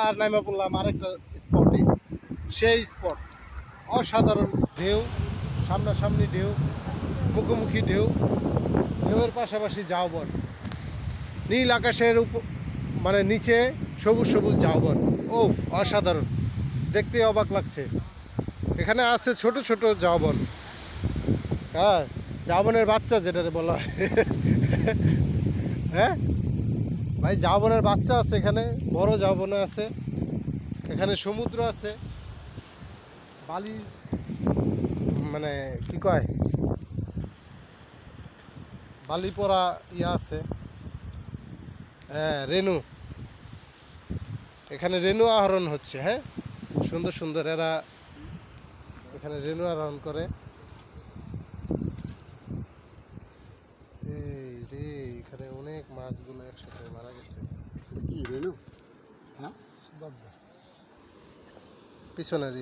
আর নামে পড়লাম আরেকটা স্পটে, সেই স্পট অসাধারণ ঢেউ, সামনাসামনি ঢেউ, মুখোমুখি ঢেউ, ঢেউয়ের পাশাপাশি ঝাউবন, নীল আকাশের মানে নিচে সবুজ সবুজ ঝাউবন। ও অসাধারণ, দেখতে অবাক লাগছে। এখানে আছে ছোট ছোট ঝাউবন, হ্যাঁ ঝাউবনের বাচ্চা যেটারে বলা হয়। হ্যাঁ ভাই, ঝাউবনের বাচ্চা আছে এখানে, বড় ঝাউবনে আছে। এখানে সমুদ্র আছে, বালি মানে কি কয়, বালি পড়া ইয়া আছে, হ্যাঁ রেনু, এখানে রেনু আহরণ হচ্ছে। হ্যাঁ সুন্দর সুন্দর এরা এখানে রেনু আহরণ করে। এই রে, এখানে অনেক মাছগুলো একসাথে মারা গেছে। কি রেনু? হ্যাঁ পিছনের